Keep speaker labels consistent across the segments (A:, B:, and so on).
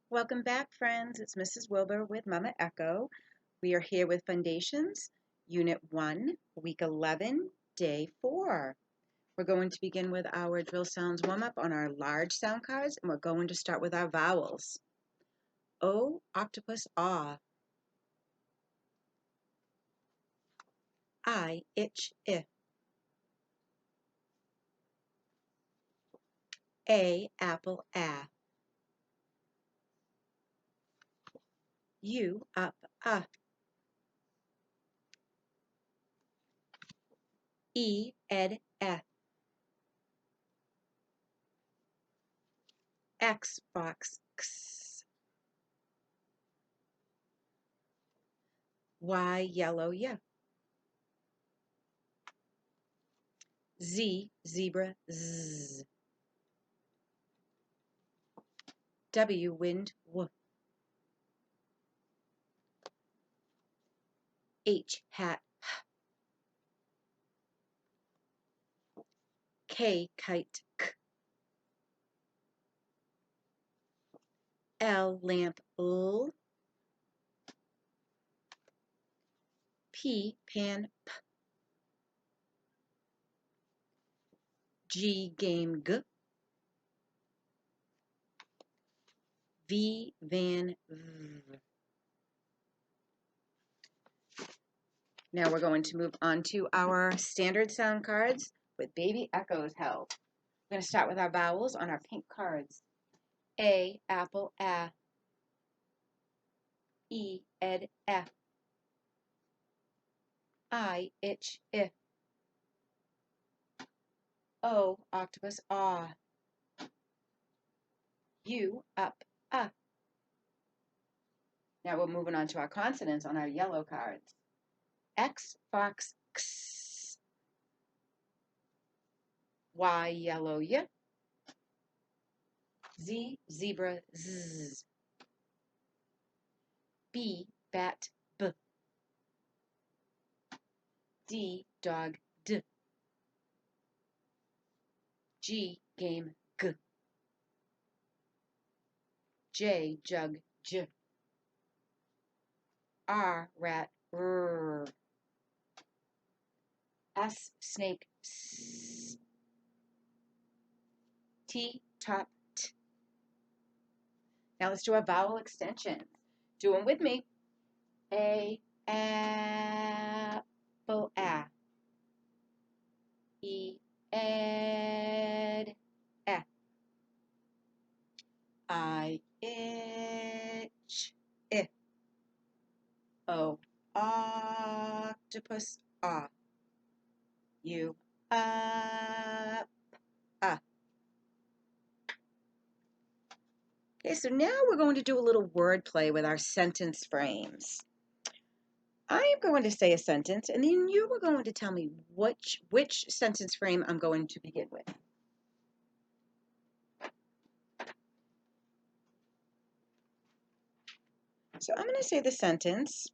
A: Welcome back, friends. It's Mrs. Wilbur with Mama Echo. We are here with Foundations, Unit 1, Week 11, Day 4. We're going to begin with our drill sounds warm-up on our large sound cards, and we're going to start with our vowels. O, octopus, ah. I, itch, if. A, apple, ah. U, up, E, ed, f. X, fox, x. Y, yellow, yeah. Z, zebra, z. W, wind, w. H, hat, K, kite, k. L, lamp, l. P, pan, p. G, game, g. V, van, v. Now we're going to move on to our standard sound cards with baby echoes held. We're going to start with our vowels on our pink cards. A, apple, a. E, ed, f. I, itch, if. O, octopus, ah. U, up, up. Now we're moving on to our consonants on our yellow cards. X, fox, x. Y, yellow, y. Z, zebra, z. B, bat, b. D, dog, d. G, game, g. J, jug, j. R, rat, r. S, snake, s. T, top, t. Now let's do our vowel extensions. Do them with me. A, apple, a. E, ed, f. I, itch, if. O, octopus, ah. U, up, ah. Okay, so now we're going to do a little word play with our sentence frames. I am going to say a sentence, and then you are going to tell me which sentence frame I'm going to begin with. So I'm going to say the sentence,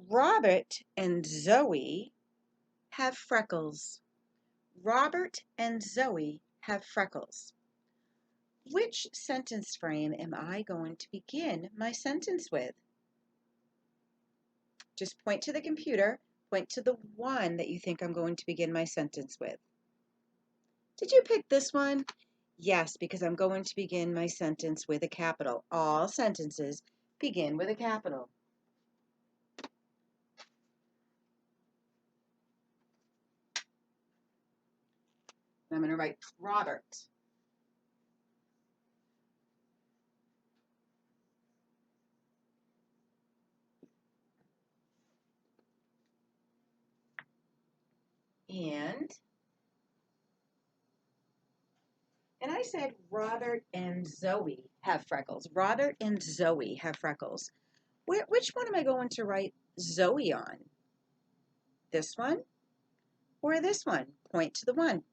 A: Robert and Zoe have freckles. Robert and Zoe have freckles. Which sentence frame am I going to begin my sentence with? Just point to the computer, point to the one that you think I'm going to begin my sentence with. Did you pick this one? Yes, because I'm going to begin my sentence with a capital. All sentences begin with a capital. I'm going to write Robert. And I said Robert and Zoe have freckles. Robert and Zoe have freckles. Which one am I going to write Zoe on? This one or this one? Point to the one.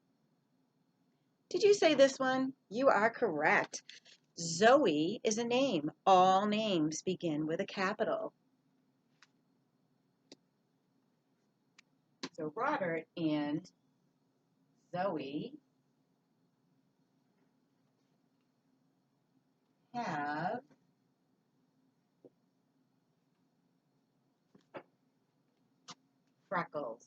A: Did you say this one? You are correct. Zoe is a name. All names begin with a capital. So Robert and Zoe have freckles.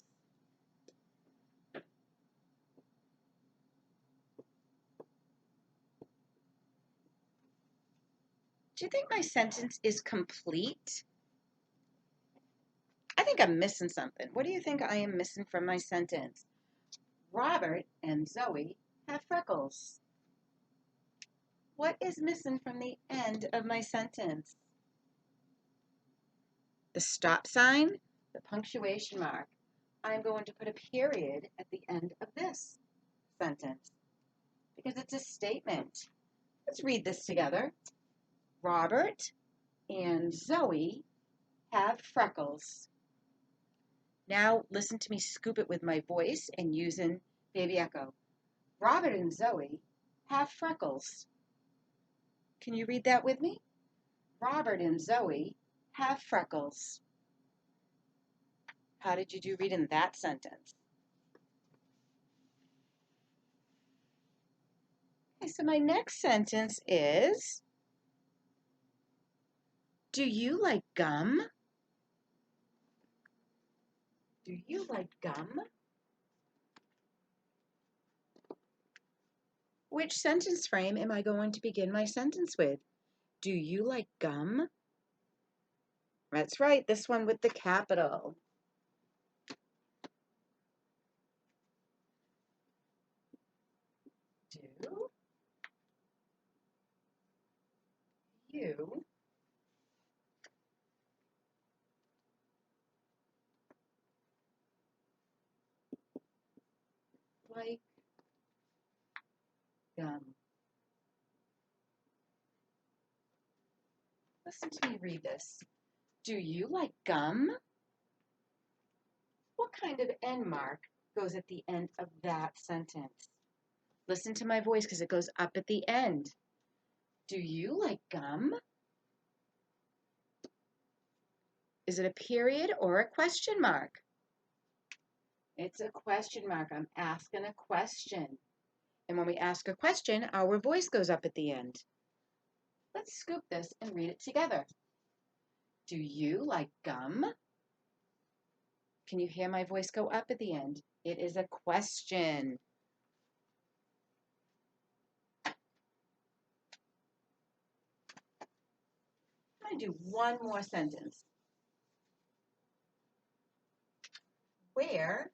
A: Do you think my sentence is complete? I think I'm missing something. What do you think I am missing from my sentence? Robert and Zoe have freckles. What is missing from the end of my sentence? The stop sign, the punctuation mark. I'm going to put a period at the end of this sentence because it's a statement. Let's read this together. Robert and Zoe have freckles. Now listen to me scoop it with my voice and using baby echo. Robert and Zoe have freckles. Can you read that with me? Robert and Zoe have freckles. How did you do reading that sentence? Okay, so my next sentence is, do you like gum? Do you like gum? Which sentence frame am I going to begin my sentence with? Do you like gum? That's right, this one with the capital. Do you like gum? Listen to me read this. Do you like gum? What kind of end mark goes at the end of that sentence? Listen to my voice because it goes up at the end. Do you like gum? Is it a period or a question mark? It's a question mark. I'm asking a question. And when we ask a question, our voice goes up at the end. Let's scoop this and read it together. Do you like gum? Can you hear my voice go up at the end? It is a question. I'm going to do one more sentence. Where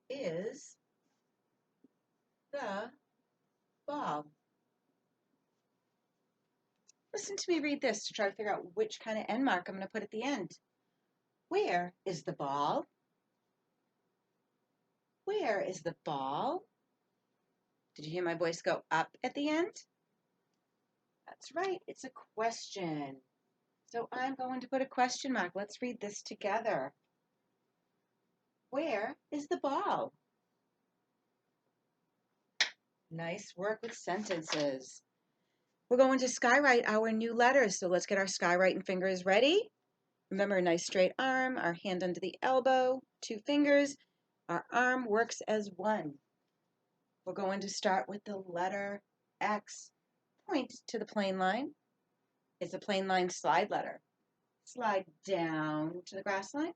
A: is the ball? Listen to me read this to try to figure out which kind of end mark I'm going to put at the end. Where is the ball? Where is the ball? Did you hear my voice go up at the end? That's right, it's a question. So I'm going to put a question mark. Let's read this together. Where is the ball? Nice work with sentences. We're going to skywrite our new letters, so let's get our skywriting fingers ready. Remember, a nice straight arm, our hand under the elbow, 2 fingers. Our arm works as one. We're going to start with the letter X. Point to the plane line. It's a plane line slide letter. Slide down to the grass line.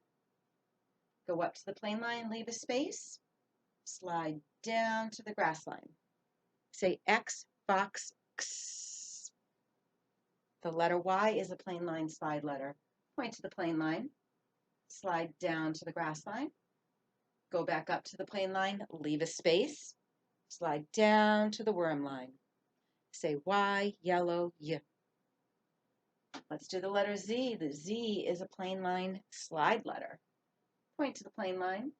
A: Go up to the plane line, leave a space. Slide down to the grass line. Say X, box, X. The letter Y is a plane line slide letter. Point to the plane line. Slide down to the grass line. Go back up to the plane line, leave a space. Slide down to the worm line. Say Y, yellow, Y. Let's do the letter Z. The Z is a plane line slide letter. Point to the plane line.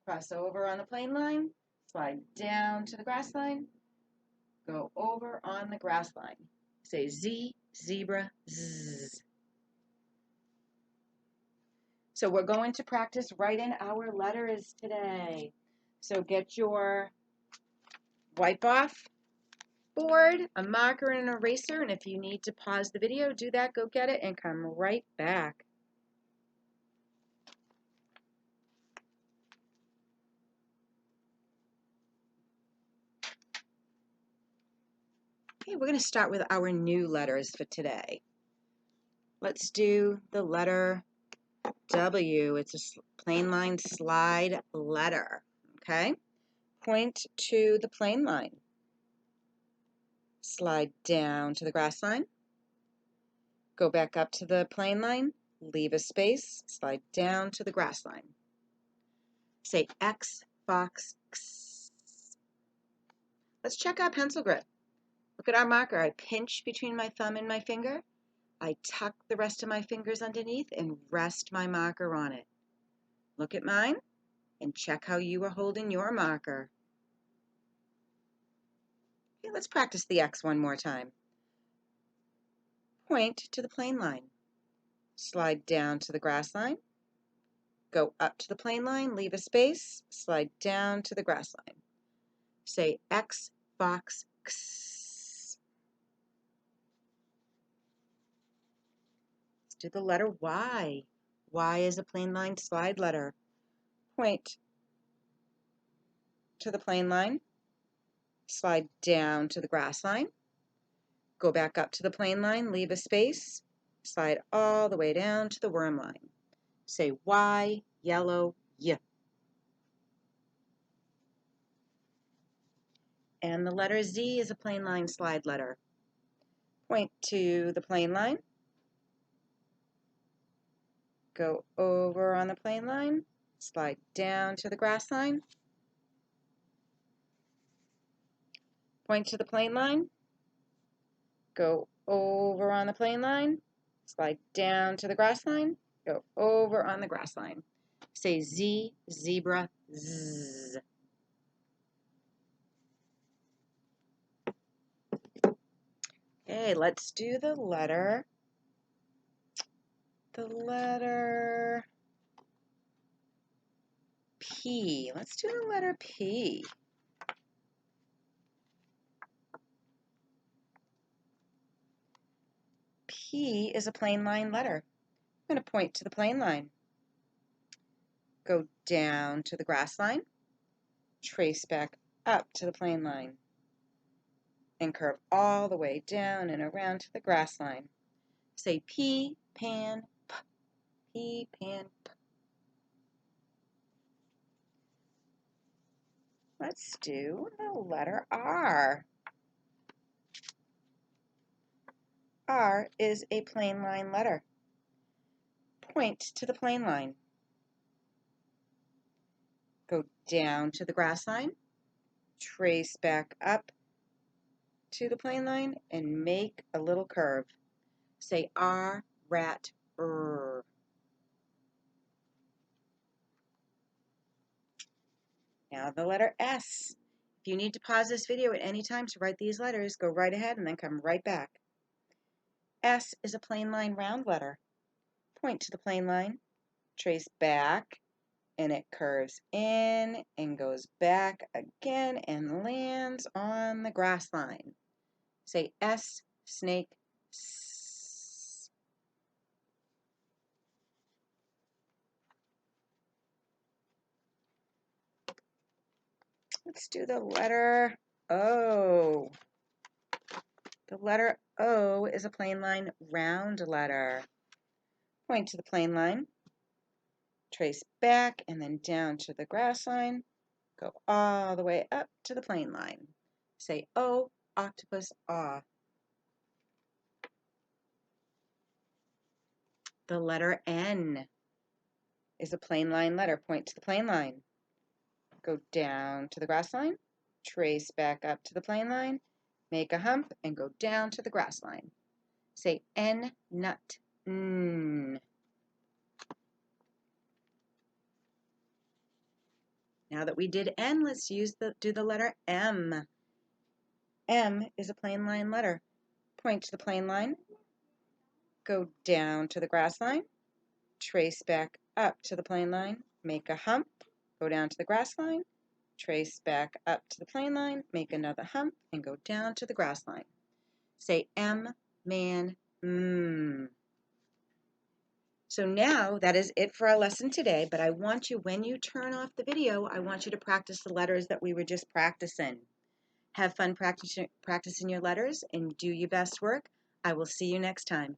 A: Cross over on the plane line. Slide down to the grass line. Go over on the grass line. Say Z, zebra, Z. So we're going to practice writing our letters today. So get your wipe off board, a marker and an eraser, and if you need to pause the video, do that, go get it, and come right back. Okay, we're going to start with our new letters for today. Let's do the letter W. It's a plain line slide letter. Okay? Point to the plain line. Slide down to the grass line. Go back up to the plain line. Leave a space. Slide down to the grass line. Say X, Fox, X. Let's check our pencil grip. Look at our marker. I pinch between my thumb and my finger. I tuck the rest of my fingers underneath and rest my marker on it. Look at mine and check how you are holding your marker. Okay, let's practice the X one more time. Point to the plain line. Slide down to the grass line. Go up to the plain line, leave a space, slide down to the grass line. Say X, Fox, X. Let's do the letter Y. Y is a plain line slide letter. Point to the plain line, slide down to the grass line, go back up to the plain line, leave a space, slide all the way down to the worm line. Say Y, yellow, Y. And the letter Z is a plain line slide letter. Point to the plain line, go over on the plain line, slide down to the grass line, point to the plain line, go over on the plain line, slide down to the grass line, go over on the grass line. Say Z, zebra, Z. Okay, let's do the letter P. Let's do the letter P. P is a plain line letter. I'm going to point to the plain line. Go down to the grass line, trace back up to the plain line, and curve all the way down and around to the grass line. Say P, pan, P, P, pan, P. Let's do the letter R. R is a plain line letter. Point to the plain line. Go down to the grass line, trace back up to the plain line, and make a little curve. Say R, rat, R. Now the letter S. If you need to pause this video at any time to write these letters, go right ahead and then come right back. S is a plain line round letter. Point to the plain line, trace back, and it curves in and goes back again and lands on the grass line. Say S, snake, S. Let's do the letter O. The letter O is a plain line round letter. Point to the plain line, trace back and then down to the grass line, go all the way up to the plain line. Say O, octopus, aw. The letter N is a plain line letter. Point to the plain line, go down to the grass line, trace back up to the plain line, make a hump, and go down to the grass line. Say N, nut, N. Now that we did N, let's do the letter M. M is a plain line letter. Point to the plain line, go down to the grass line, trace back up to the plain line, make a hump, go down to the grass line, trace back up to the plain line, make another hump, and go down to the grass line. Say M, man, mm. So now that is it for our lesson today, but I want you, when you turn off the video, I want you to practice the letters that we were just practicing. Have fun practicing your letters and do your best work. I will see you next time.